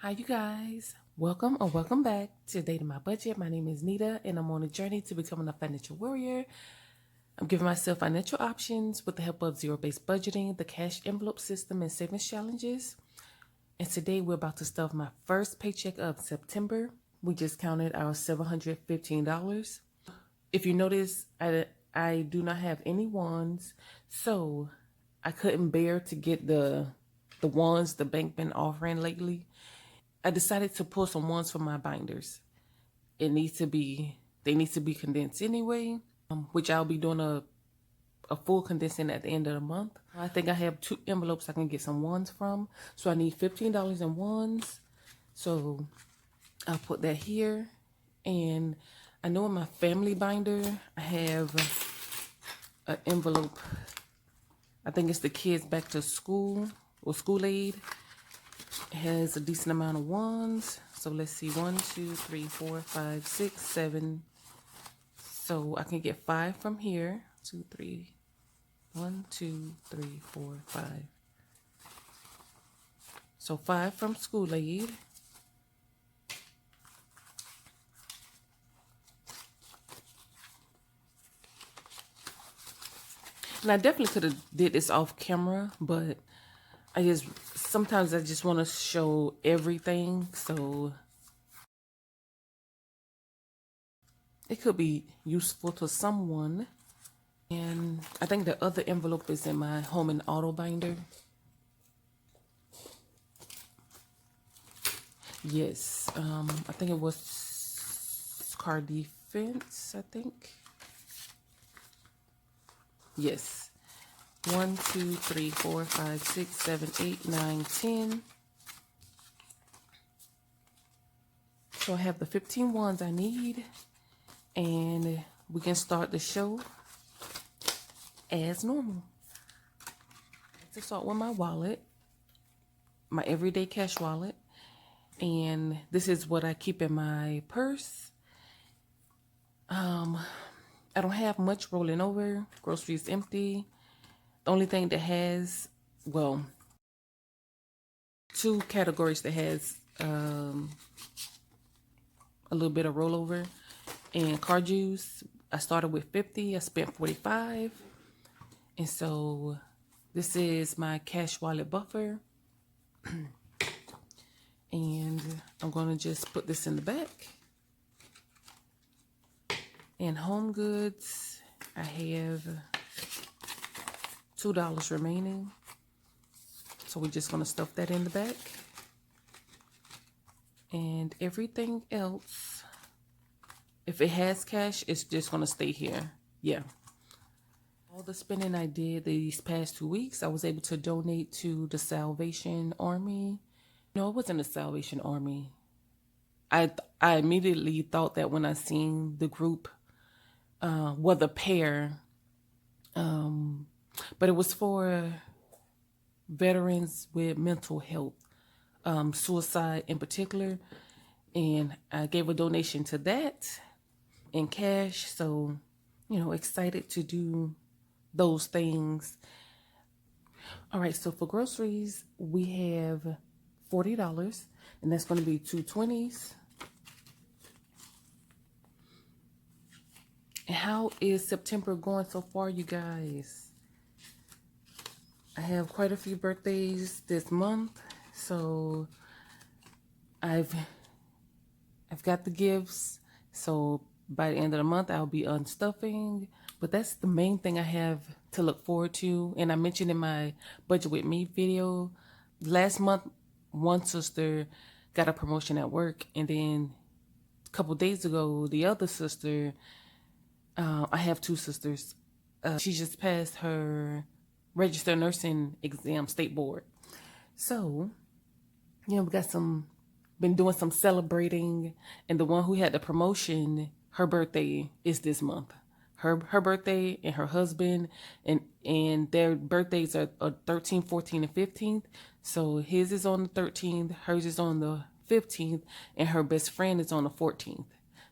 Hi you guys, welcome or welcome back to Dating My Budget. My name is Nita and I'm on a journey to becoming a financial warrior. I'm giving myself financial options with the help of zero-based budgeting, the cash envelope system, and savings challenges. And today we're about to stuff my first paycheck of September. We just counted our $715. If you notice, I do not have any wands, so I couldn't bear to get the wands the bank been offering lately. I decided to pull some ones from my binders. They need to be condensed anyway, which I'll be doing a full condensing at the end of the month. I think I have 2 envelopes I can get some ones from. So I need $15 in ones. So I'll put that here. And I know in my family binder, I have an envelope. I think it's the kids back to school or school aid. It has a decent amount of ones. So let's see, 1, 2, 3, 4, 5, 6, 7. So I can get 5 from here. 2, 3, 1, 2, 3, 4, 5. So 5 from school aid. And I definitely could have did this off camera, but sometimes I just want to show everything, so it could be useful to someone. And I think the other envelope is in my home and auto binder. Yes, I think it was car defense, I think. Yes. 1, 2, 3, 4, 5, 6, 7, 8, 9, 10. So I have the 15 ones I need, and we can start the show as normal. Let's start with my wallet, my everyday cash wallet, and this is what I keep in my purse. I don't have much rolling over. Groceries empty. The only thing that has, well, 2 categories that has a little bit of rollover. And car juice, I started with 50, I spent 45. And so this is my cash wallet buffer. And I'm going to just put this in the back. And home goods, I have $2 remaining. So we're just going to stuff that in the back. And everything else, if it has cash, it's just going to stay here. Yeah. All the spending I did these past 2 weeks, I was able to donate to the Salvation Army. No, it wasn't the Salvation Army. I immediately thought that when I seen the group, the pair, but it was for veterans with mental health, suicide in particular. And I gave a donation to that in cash. So, excited to do those things. All right, so for groceries, we have $40, and that's going to be 2 20s. And how is September going so far, you guys? I have quite a few birthdays this month, so I've got the gifts. So by the end of the month, I'll be unstuffing. But that's the main thing I have to look forward to. And I mentioned in my Budget With Me video, last month, one sister got a promotion at work. And then a couple days ago, the other sister, I have 2 sisters. She just passed her registered nursing exam, state board. So, we been doing some celebrating. And the one who had the promotion, her birthday is this month. Her birthday and her husband, and their birthdays are 13th, 14th, and 15th. So his is on the 13th, hers is on the 15th, and her best friend is on the 14th.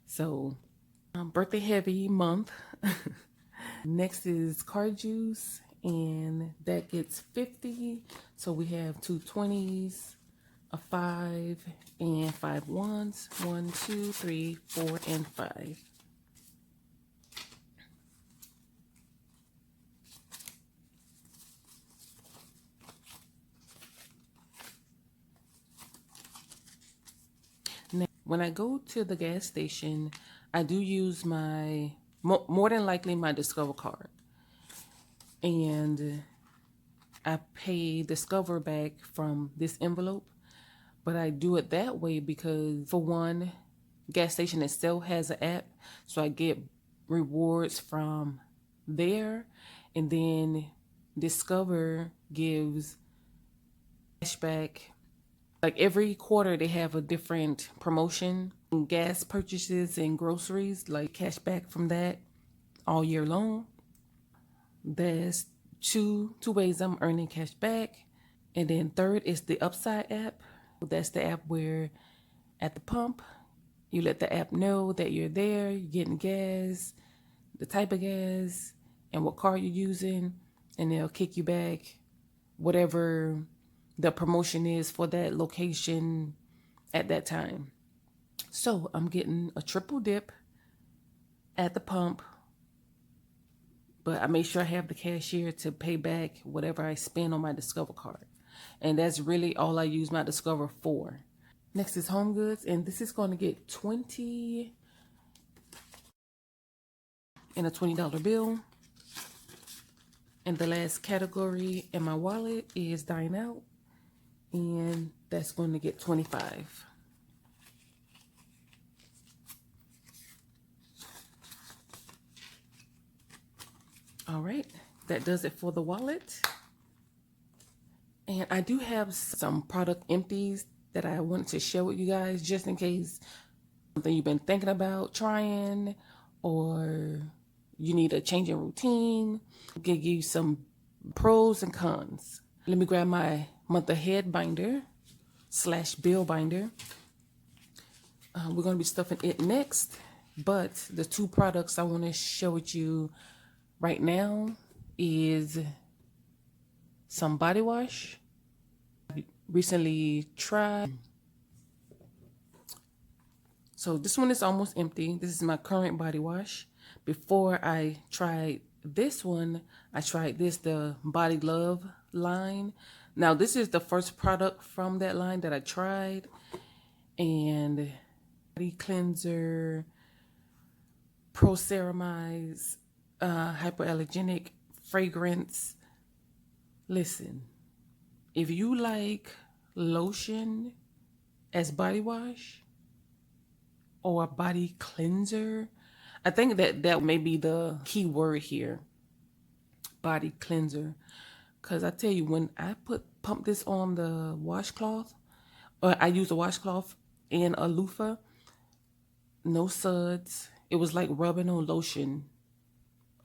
So birthday heavy month. Next is car juice, and that gets 50. So we have 2 20s, a 5 and 5 ones. 1, 2, 3, 4, and 5. Now, when I go to the gas station, I do use my, more than likely, my Discover card. And I pay Discover back from this envelope. But I do it that way because, for one, gas station itself has an app, so I get rewards from there, and then Discover gives cashback. Like every quarter they have a different promotion, gas purchases and groceries, like cashback from that all year long. There's two ways I'm earning cash back. And then third is the Upside app. That's the app where at the pump, you let the app know that you're there, you're getting gas, the type of gas, and what car you're using, and they'll kick you back whatever the promotion is for that location at that time. So I'm getting a triple dip at the pump, but I make sure I have the cashier to pay back whatever I spend on my Discover card. And that's really all I use my Discover for. Next is Home Goods, and this is going to get 20 in a $20 bill. And the last category in my wallet is Dine Out, and that's going to get 25. All right, that does it for the wallet. And I do have some product empties that I want to share with you guys, just in case something you've been thinking about trying, or you need a change in routine. I'll give you some pros and cons. Let me grab my month ahead binder / bill binder. We're going to be stuffing it next, but the two products I want to share with you right now is some body wash. I recently tried. So this one is almost empty. This is my current body wash. Before I tried this one, I tried the Body Love line. Now this is the first product from that line that I tried. And body cleanser, pro ceramize, hypoallergenic fragrance. Listen, if you like lotion as body wash or a body cleanser, I think that may be the key word here, body cleanser. Because I tell you, when I pump this on the washcloth, or I use a washcloth and a loofah, no suds. It was like rubbing on lotion.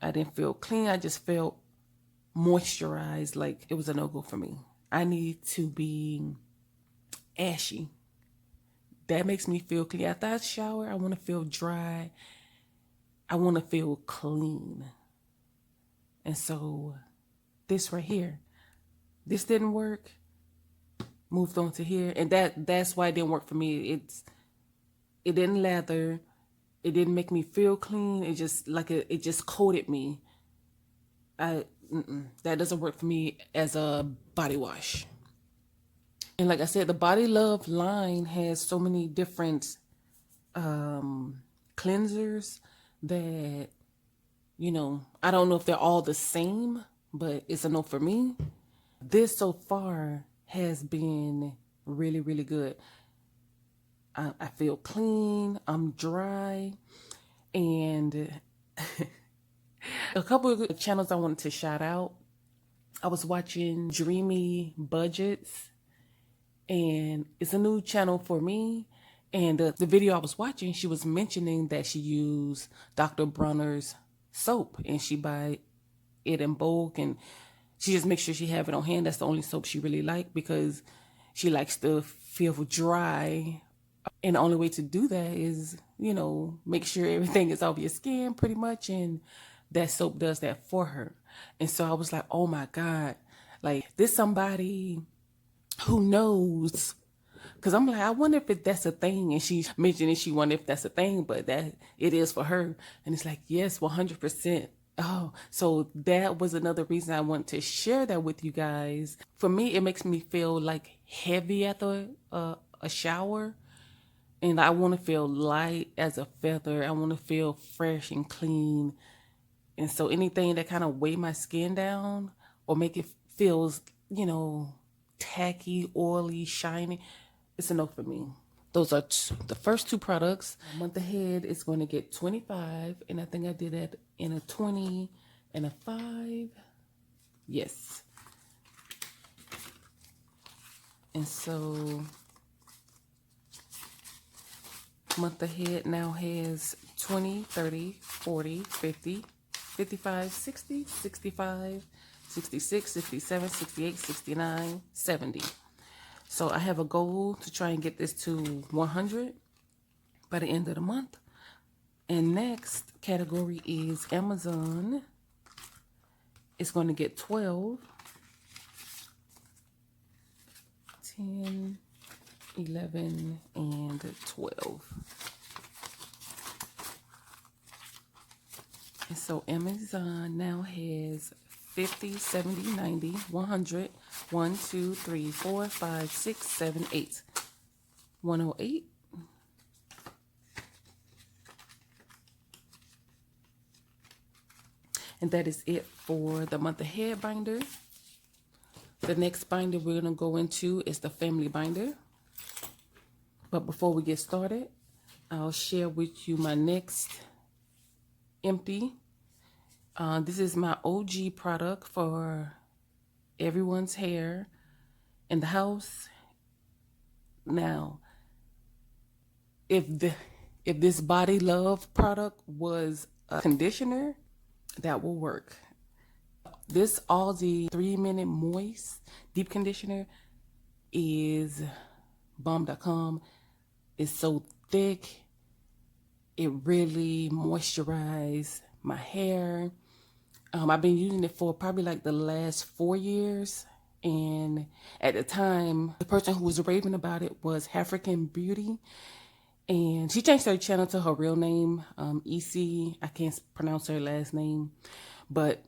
I didn't feel clean. I just felt moisturized. Like it was a no-go for me. I need to be ashy. That makes me feel clean. After I shower, I want to feel dry. I want to feel clean. And so this right here, this didn't work. Moved on to here. And that's why it didn't work for me. It didn't lather. It didn't make me feel clean. It just it just coated me. That doesn't work for me as a body wash. And like I said, the Body Love line has so many different cleansers that, you know, I don't know if they're all the same, but it's a no for me. This so far has been really, really good. I feel clean, I'm dry, and a couple of channels I wanted to shout out. I was watching Dreamy Budgets, and it's a new channel for me. And the video I was watching, she was mentioning that she used Dr. Bronner's soap, and she buy it in bulk, and she just makes sure she have it on hand. That's the only soap she really liked, because she likes to feel dry. And the only way to do that is, you know, make sure everything is off your skin pretty much. And that soap does that for her. And so I was like, oh my God, like this somebody who knows Because I'm like, I wonder if that's a thing. And she's mentioning she wondered if that's a thing, but that it is for her. And it's like, yes, 100%. Oh, so that was another reason I want to share that with you guys. For me, it makes me feel like heavy after a shower. And I want to feel light as a feather. I want to feel fresh and clean. And so anything that kind of weigh my skin down or make it feels, tacky, oily, shiny, it's a no for me. Those are the first two products. A month ahead is going to get 25, and I think I did that in a 20 and a 5. Yes. And so month ahead now has 20, 30, 40, 50, 55, 60, 65, 66, 67, 68, 69, 70. So I have a goal to try and get this to 100 by the end of the month. And next category is Amazon. It's going to get 12, 10, 11, and 12. And so Amazon now has 50, 70, 90, 100, 1, 2, 3, 4, 5, 6, 7, 8. 108. And that is it for the month ahead binder. The next binder we're going to go into is the family binder. But before we get started, I'll share with you my next empty. This is my OG product for everyone's hair in the house. Now, if this Body Love product was a conditioner, that will work. This Aldi 3-minute moist deep conditioner is bomb.com. It's so thick. It really moisturizes my hair. I've been using it for probably like the last 4 years. And at the time, the person who was raving about it was African Beauty. And she changed her channel to her real name, EC. I can't pronounce her last name. But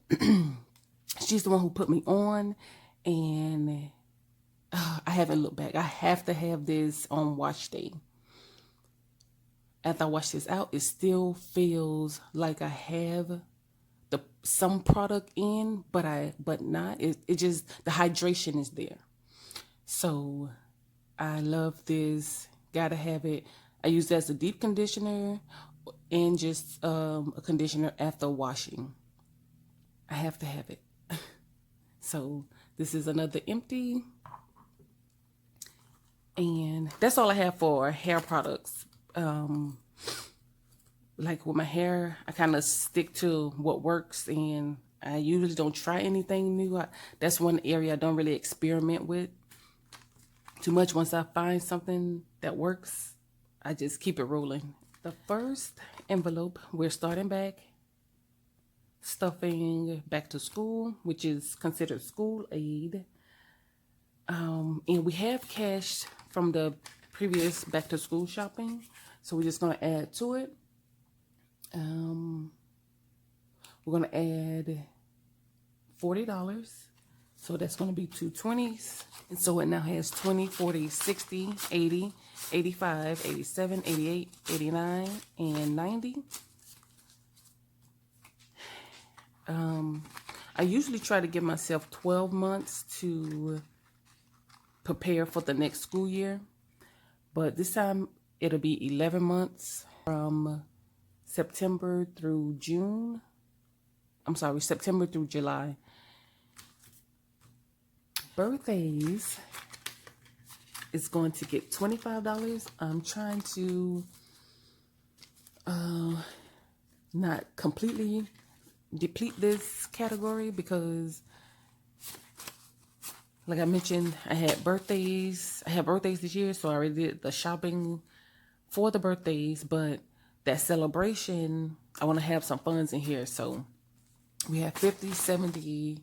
she's the one who put me on. And I haven't looked back. I have to have this on wash day. After I wash this out, it still feels like I have some product in, but not. It just, the hydration is there. So I love this. Gotta have it. I use it as a deep conditioner and just a conditioner after washing. I have to have it. So this is another empty. And that's all I have for hair products. Like with my hair, I kind of stick to what works, and I usually don't try anything new. That's one area I don't really experiment with too much. Once I find something that works, I just keep it rolling. The first envelope, we're starting back, stuffing back to school, which is considered school aid. And we have cash from the previous back to school shopping, so we're just going to add to it. We're going to add $40. So that's going to be 2 20s. And so it now has 20, 40, 60, 80, 85, 87, 88, 89, and 90. I usually try to give myself 12 months to prepare for the next school year. But this time it'll be 11 months from September through June. I'm sorry, September through July. Birthdays is going to get $25. I'm trying to not completely deplete this category because, like I mentioned, I had birthdays. I had birthdays this year, so I already did the shopping for the birthdays, but that celebration, I want to have some funds in here. So we have 50, 70,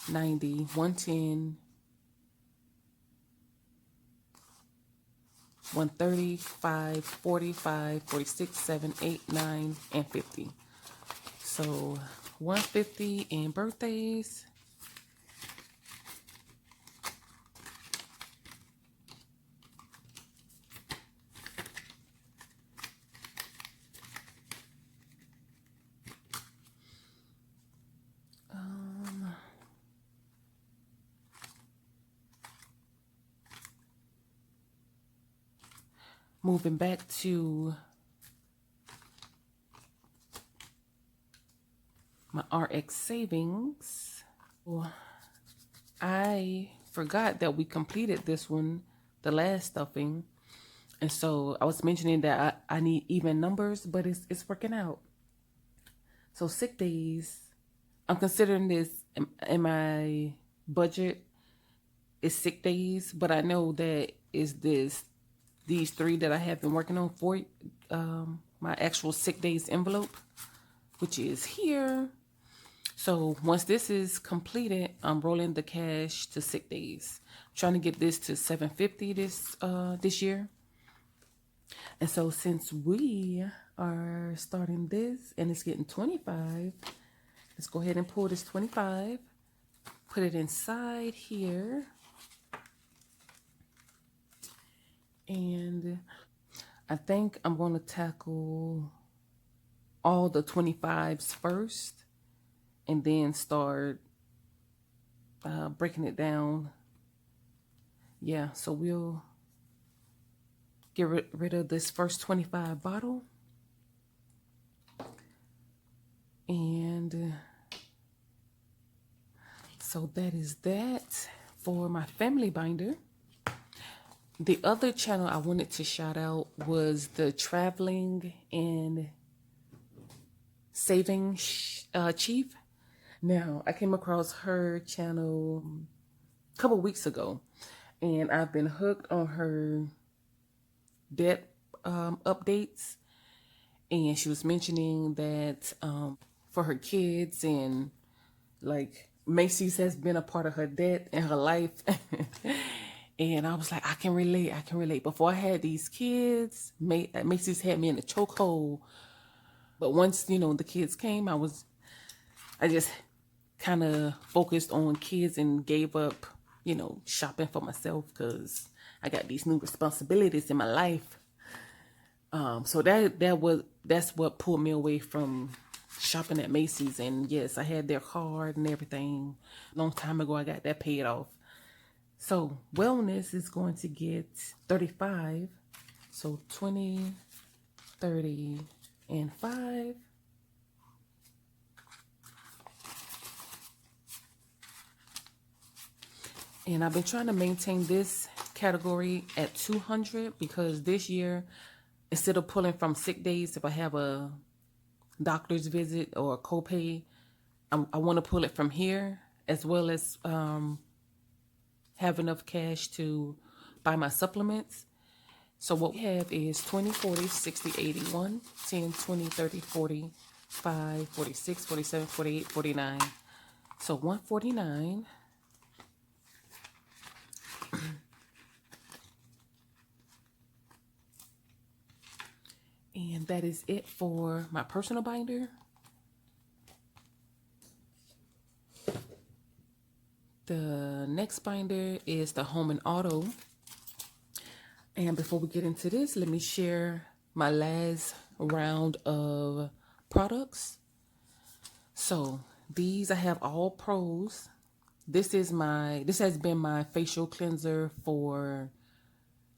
90, 110, 130, 5, 45, 46, 7, 8, 9, and 50. So 150 in birthdays. Moving back to my RX savings. I forgot that we completed this one, the last stuffing. And so I was mentioning that I need even numbers, but it's working out. So sick days, I'm considering this in my budget is sick days, but I know that is these three that I have been working on for my actual sick days envelope, which is here. So once this is completed, I'm rolling the cash to sick days. I'm trying to get this to 750 this year. And so since we are starting this and it's getting 25, let's go ahead and pull this 25, put it inside here. And I think I'm going to tackle all the 25s first and then start breaking it down. Yeah, so we'll get rid of this first 25 bottle. And so that is that for my family binder. The other channel I wanted to shout out was the Traveling and Saving Chief. Now, I came across her channel a couple weeks ago, and I've been hooked on her debt updates. And she was mentioning that for her kids, and like Macy's has been a part of her debt in her life. And I was like, I can relate. Before I had these kids, Macy's had me in a chokehold. But once, the kids came, I just kind of focused on kids and gave up, shopping for myself because I got these new responsibilities in my life. So that's what pulled me away from shopping at Macy's. And yes, I had their card and everything. Long time ago, I got that paid off. So wellness is going to get 35. So 20, 30, and 5. And I've been trying to maintain this category at 200 because this year, instead of pulling from sick days, if I have a doctor's visit or a copay, I want to pull it from here, as well as have enough cash to buy my supplements. So what we have is 20, 40, 60, 80, 1, 10, 20, 30, 40, 5, 46, 47, 48, 49. So 149. And that is it for my personal binder. The next binder is the home and auto. And before we get into this, let me share my last round of products. So these, I have all pros. This has been my facial cleanser for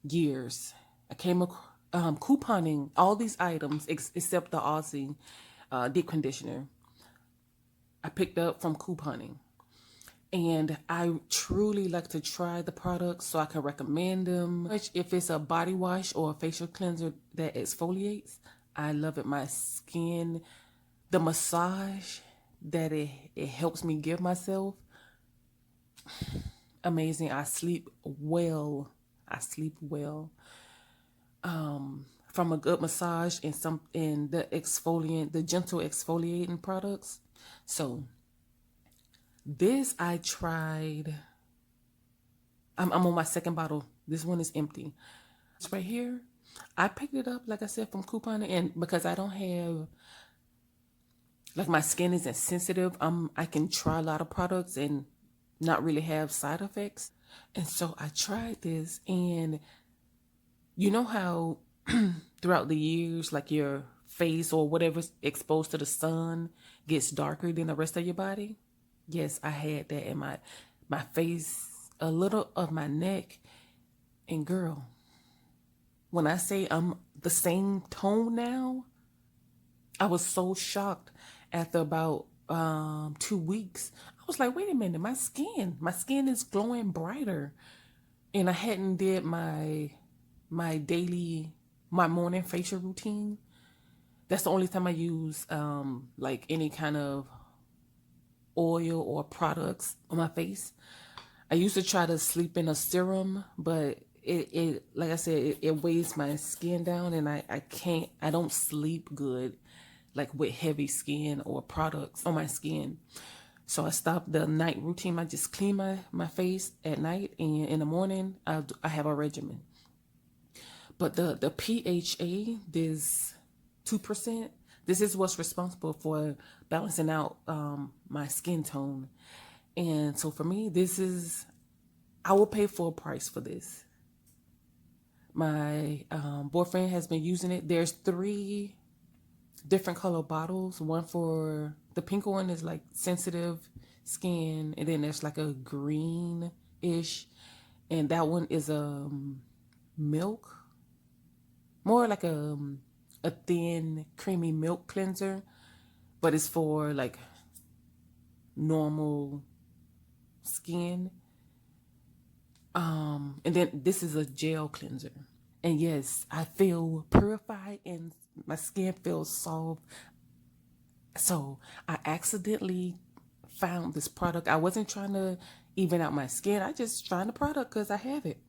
years. I came across couponing all these items except the Aussie deep conditioner. I picked up from couponing. And I truly like to try the products so I can recommend them. If it's a body wash or a facial cleanser that exfoliates, I love it. My skin, the massage that it helps me give myself, amazing. I sleep well. From a good massage and the gentle exfoliating products. So this I tried. I'm on my second bottle. This one is empty. It's right here. I picked it up, like I said, from coupon, and because I don't have, like, my skin isn't sensitive, I can try a lot of products and not really have side effects. And so I tried this, and you know how throughout the years, like your face or whatever's exposed to the sun gets darker than the rest of your body? Yes, I had that in my face, a little of my neck, and girl, when I say I'm the same tone now, I was so shocked after about 2 weeks. I was like, wait a minute, my skin is glowing brighter. And I hadn't did my daily my morning facial routine. That's the only time I use like any kind of oil or products on my face. I used to try to sleep in a serum, but it like I said, it weighs my skin down, and I don't sleep good like with heavy skin or products on my skin. So I stopped the night routine. I just clean my face at night, and in the morning I have a regimen. But the PHA, this 2%, this is what's responsible for balancing out my skin tone. And so for me, I will pay full price for this. My boyfriend has been using it. There's 3 different color bottles. One for the pink one is like sensitive skin, and then there's like a green-ish, and that one is milk, more like a thin creamy milk cleanser, but it's for like normal skin. And then this is a gel cleanser. And yes, I feel purified and my skin feels soft. So I accidentally found this product. I wasn't trying to even out my skin. I just trying the product because I have it.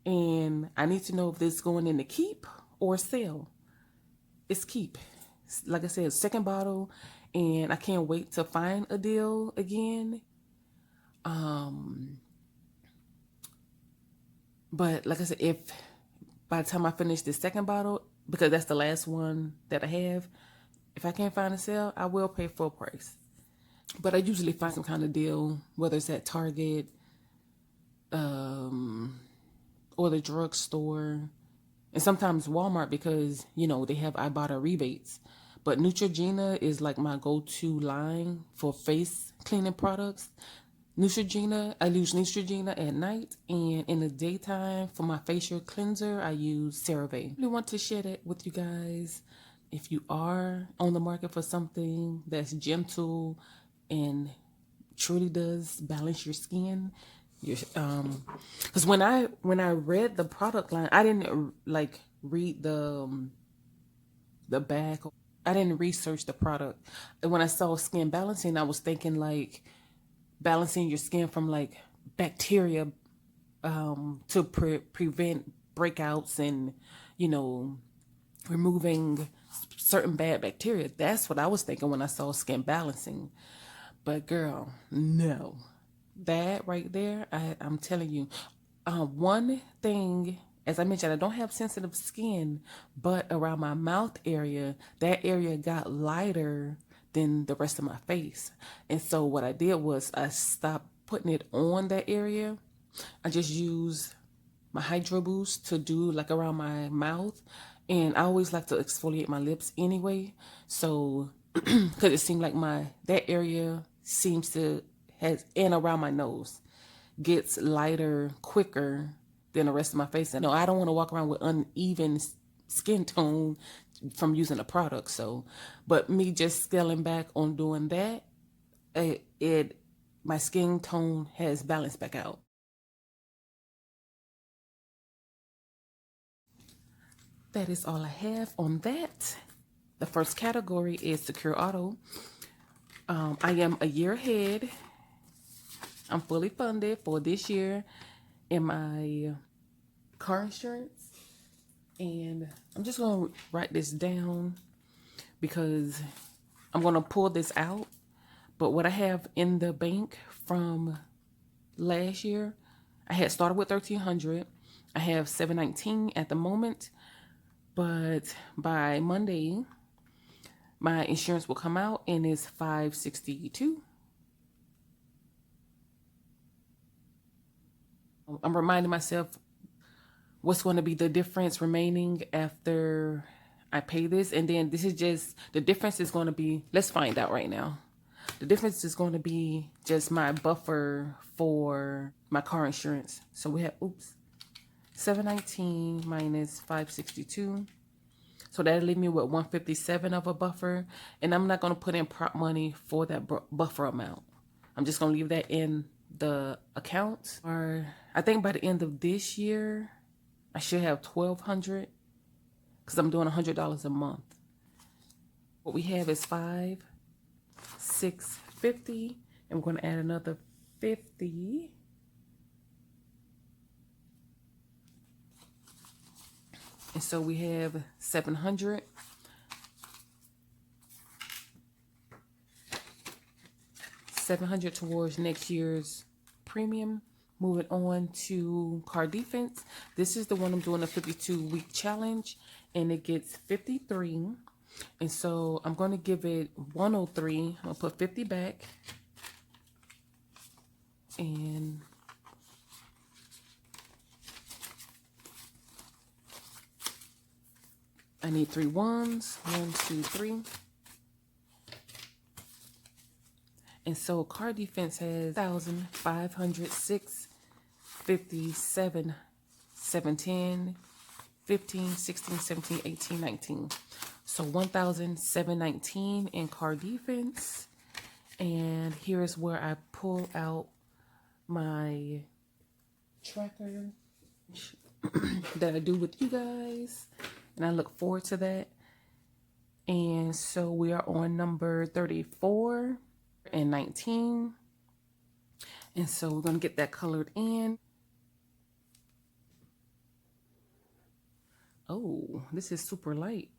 And I need to know if this is going in the keep or sell. It's keep. Like I said, second bottle, and I can't wait to find a deal again. But like I said, if by the time I finish the second bottle, because that's the last one that I have, if I can't find a sale, I will pay full price. But I usually find some kind of deal, whether it's at Target, or the drugstore, and sometimes Walmart, because they have Ibotta rebates. But Neutrogena is like my go-to line for face cleaning products. Neutrogena, I use Neutrogena at night, and in the daytime for my facial cleanser, I use CeraVe. I really want to share that with you guys. If you are on the market for something that's gentle and truly does balance your skin, because when I read the product line, I didn't like read the back. I didn't research the product. And when I saw skin balancing, I was thinking like balancing your skin from like bacteria, to prevent breakouts and you know removing certain bad bacteria. That's what I was thinking when I saw skin balancing. But girl, no. That right there, I'm telling you. One thing, as I mentioned, I don't have sensitive skin, but around my mouth area, that area got lighter than the rest of my face. And so what I did was I stopped putting it on that area. I just use my Hydro Boost to do like around my mouth. And I always like to exfoliate my lips anyway. So, because it seemed like that area seems to and around my nose gets lighter quicker than the rest of my face. And no, I don't want to walk around with uneven skin tone from using a product. So, but me just scaling back on doing that, my skin tone has balanced back out. That is all I have on that. The first category is Secure Auto. I am a year ahead. I'm fully funded for this year in my car insurance. And I'm just going to write this down because I'm going to pull this out. But what I have in the bank from last year, I had started with 1,300. I have $719 at the moment, but by Monday, my insurance will come out and it's $562. I'm reminding myself what's going to be the difference remaining after I pay this. And then this is just, the difference is going to be, let's find out right now. The difference is going to be just my buffer for my car insurance. So we have, $719 minus $562. So that'll leave me with $157 of a buffer. And I'm not going to put in prop money for that buffer amount. I'm just going to leave that in the account. Or I think by the end of this year, I should have $1,200 because I'm doing $100 a month. What we have is $5,650, and we're going to add another $50. And so we have $700. $700 towards next year's premium. Moving on to car defense. This is the one I'm doing a 52-week challenge, and it gets 53. And so I'm going to give it 103. I'm going to put 50 back. And I need 3 ones. 1, 2, 3. And so car defense has 1,506, 57, 710, 15, 16, 17, 18, 19. So 1,719 in car defense. And here's where I pull out my tracker that I do with you guys. And I look forward to that. And so we are on number 34 and 19. And so we're going to get that colored in. Oh, this is super light.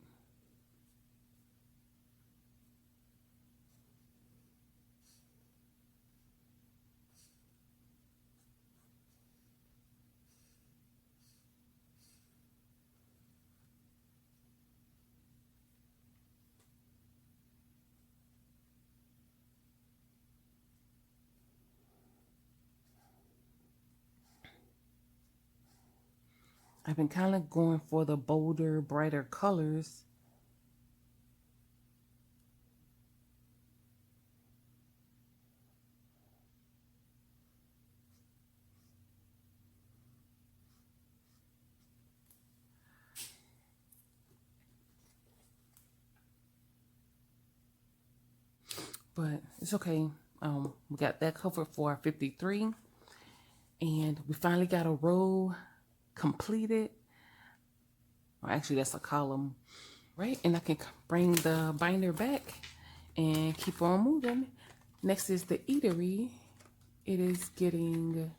I've been kind of going for the bolder, brighter colors. But it's okay. We got that covered for our 53. And we finally got a row completed. Or actually, that's a column, right? And I can bring the binder back and keep on moving. Next is the eatery. It is getting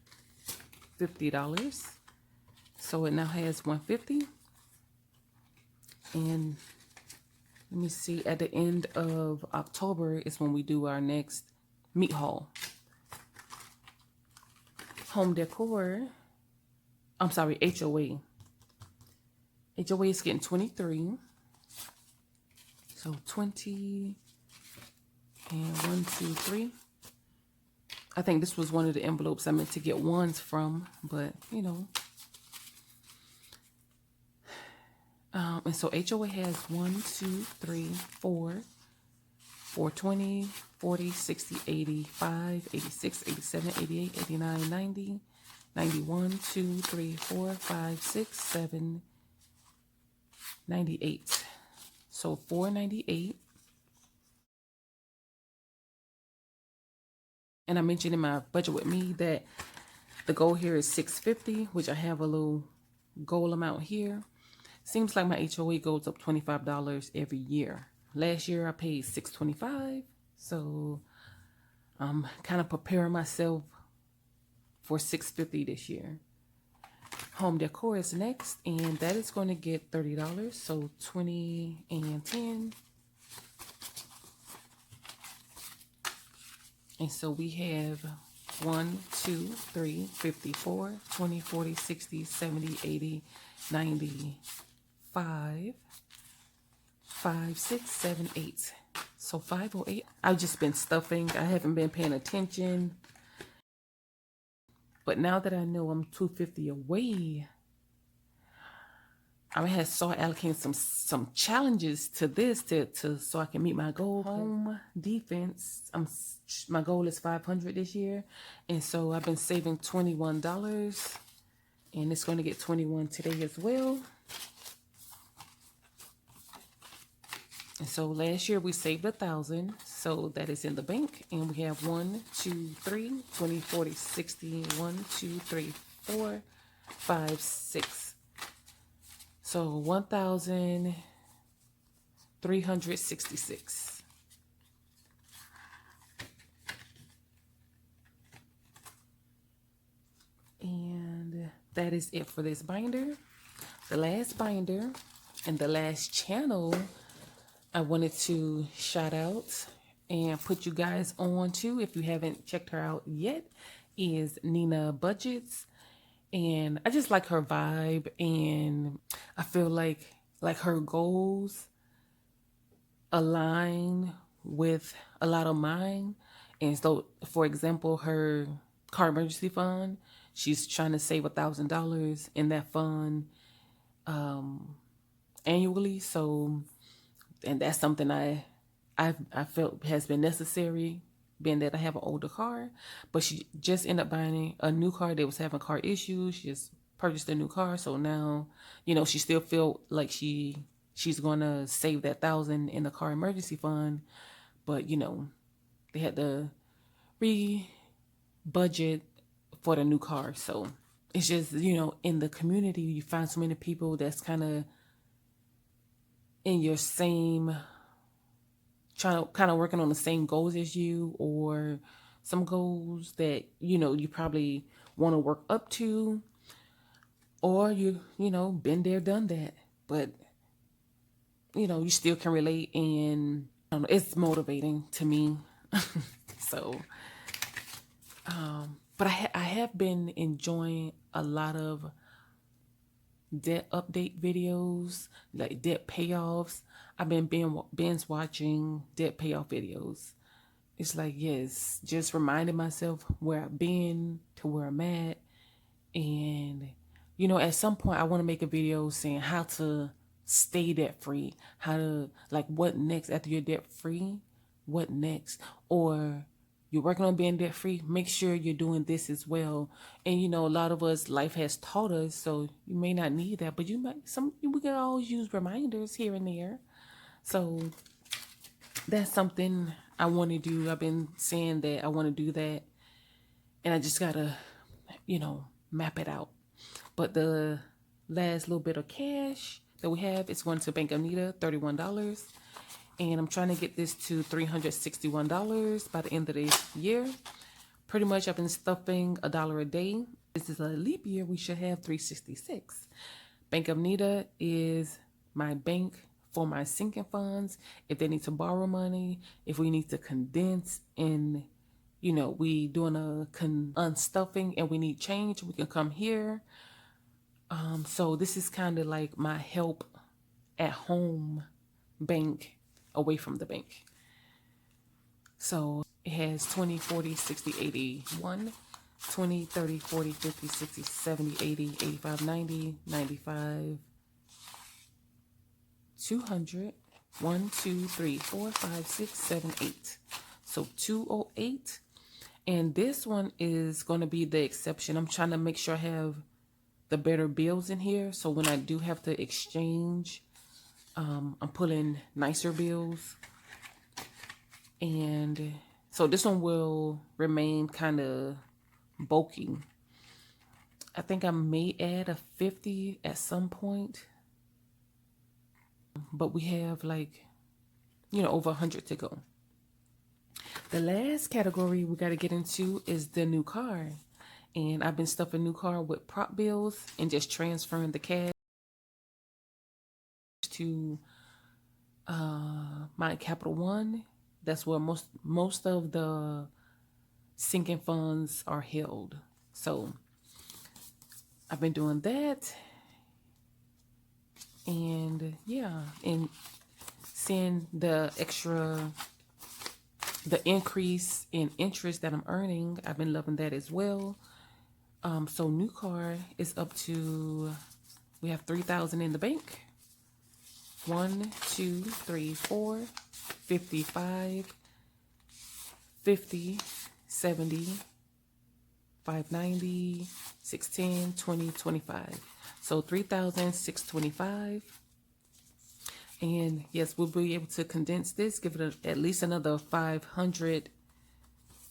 $50. So it now has $150. And let me see, at the end of October is when we do our next meat haul. Home decor, I'm sorry, HOA. HOA is getting 23. So 20 and 1, 2, 3. I think this was one of the envelopes I meant to get ones from, but you know. And so HOA has 1, 2, 3, 4, 420, 40, 60, 85, 86, 87, 88, 89, 90, 91, 2, 3, 4, 5, 6, 7, 98. So 498. And I mentioned in my budget with me that the goal here is $650, which I have a little goal amount here. Seems like my HOA goes up $25 every year. Last year I paid $625, so I'm kind of preparing myself for $650 this year. Home decor is next, and that is going to get $30, so 20 and 10. And so we have 1, 2, 3, 54, 20, 40, 60, 70, 80, 90, 5, 5, 6, 7, 8. So 508. I've just been stuffing. I haven't been paying attention. But now that I know I'm 250 away, I had start allocating some challenges to this to so I can meet my goal. Home defense. My goal is 500 this year, and so I've been saving $21, and it's going to get 21 today as well. And so last year we saved 1,000, so that is in the bank, and we have 1, 2, 3, 20, 40, 60, 1, 2, 3, 4, 5, 6. So 1,366. And that is it for this binder. The last binder and the last channel I wanted to shout out and put you guys on to, if you haven't checked her out yet, is Nina Budgets. And I just like her vibe, and I feel like her goals align with a lot of mine. And so, for example, her car emergency fund, she's trying to save $1,000 in that fund annually. So, and that's something I felt has been necessary, being that I have an older car. But she just ended up buying a new car that was having car issues. She just purchased a new car, so now, she still feel like she's gonna save that $1,000 in the car emergency fund, but they had to budget for the new car. So it's just, in the community you find so many people that's kind of in your same, kind of working on the same goals as you, or some goals that you probably want to work up to, or you been there, done that, but you still can relate, and I don't know, it's motivating to me. So but I have been enjoying a lot of debt update videos, like debt payoffs. I've been binge watching debt payoff videos. It's like, yes, just reminding myself where I've been to where I'm at. And, at some point I want to make a video saying how to stay debt free, how to, like, what next after you're debt free, what next? Or you're working on being debt free, make sure you're doing this as well. And a lot of us, life has taught us, so you may not need that, but we can always use reminders here and there. So that's something I want to do. I've been saying that I want to do that, and I just gotta, map it out. But the last little bit of cash that we have is going to Bank of Nita, $31. And I'm trying to get this to $361 by the end of the year. Pretty much I've been stuffing $1 a day. This is a leap year. We should have 366. Bank of Nita is my bank for my sinking funds. If they need to borrow money, if we need to condense, and we doing a unstuffing and we need change, we can come here. So this is kind of like my help at home bank away from the bank. So it has 20, 40, 60, 80, 1, 20, 30, 40, 50, 60, 70, 80, 85, 90, 95, 200, 1, 2, 3, 4, 5, 6, 7, 8. So 208. And this one is going to be the exception. I'm trying to make sure I have the better bills in here. So when I do have to exchange, I'm pulling nicer bills. And so this one will remain kind of bulky. I think I may add a 50 at some point. But we have over 100 to go. The last category we got to get into is the new car. And I've been stuffing new car with prop bills and just transferring the cash to my Capital One. That's where most of the sinking funds are held. So I've been doing that. And yeah, and seeing the increase in interest that I'm earning, I've been loving that as well. So new car is up to, we have 3,000 in the bank. 1, 2, 3, 4, 55, 50, 70, 590, 610, 20, 25. So 3,625. And yes, we'll be able to condense this, give it at least another 500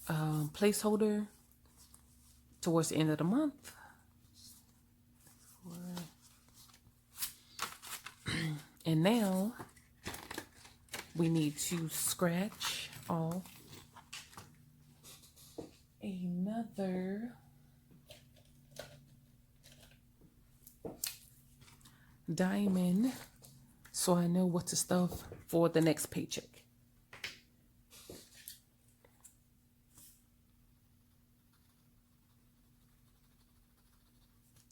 placeholder towards the end of the month. And now we need to scratch off another diamond so I know what to stuff for the next paycheck.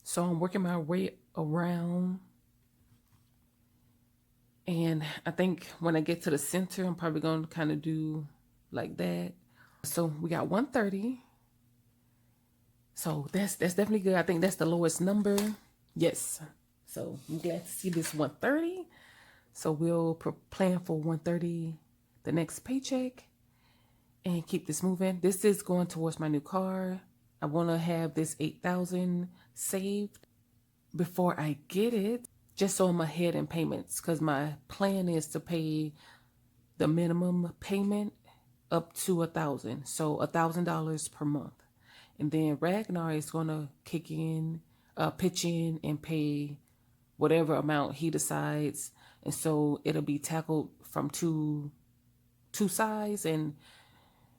So I'm working my way around, and I think when I get to the center, I'm probably going to kind of do like that. So we got 130. So that's definitely good. I think that's the lowest number. Yes. So I'm glad to see this 130. So we'll plan for 130 the next paycheck and keep this moving. This is going towards my new car. I want to have this 8,000 saved before I get it, just so I'm ahead in payments, because my plan is to pay the minimum payment up to $1,000. So $1,000 per month. And then Ragnar is going to pitch in and pay whatever amount he decides. And so it'll be tackled from two sides. And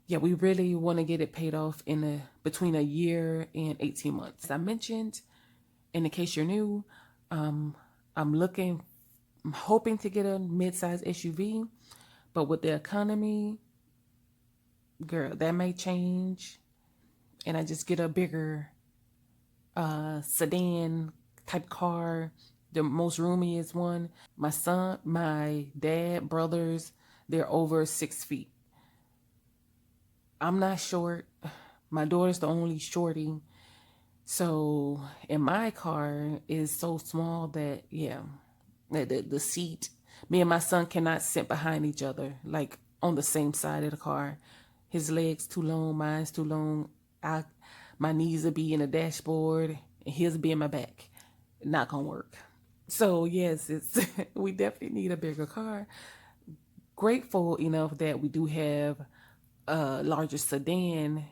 yeah, we really want to get it paid off in between a year and 18 months. As I mentioned, in case you're new, I'm hoping to get a mid-size SUV, but with the economy, girl, that may change. And I just get a bigger sedan type car, the most roomiest one. My dad, brothers, they're over 6 feet. I'm not short. My daughter's the only shorty. So, and my car is so small that, yeah, the seat, me and my son cannot sit behind each other, like on the same side of the car. His legs too long, mine's too long. My knees will be in the dashboard and his will be in my back. Not gonna work. So yes, we definitely need a bigger car. Grateful enough that we do have a larger sedan,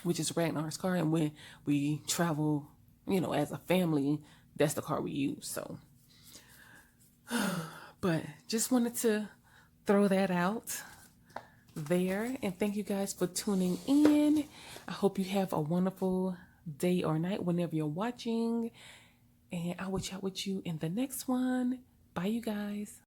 which is Ragnar's car, and when we travel, as a family, that's the car we use. So, but just wanted to throw that out there, and thank you guys for tuning in. I hope you have a wonderful day or night whenever you're watching, and I will chat with you in the next one. Bye, you guys.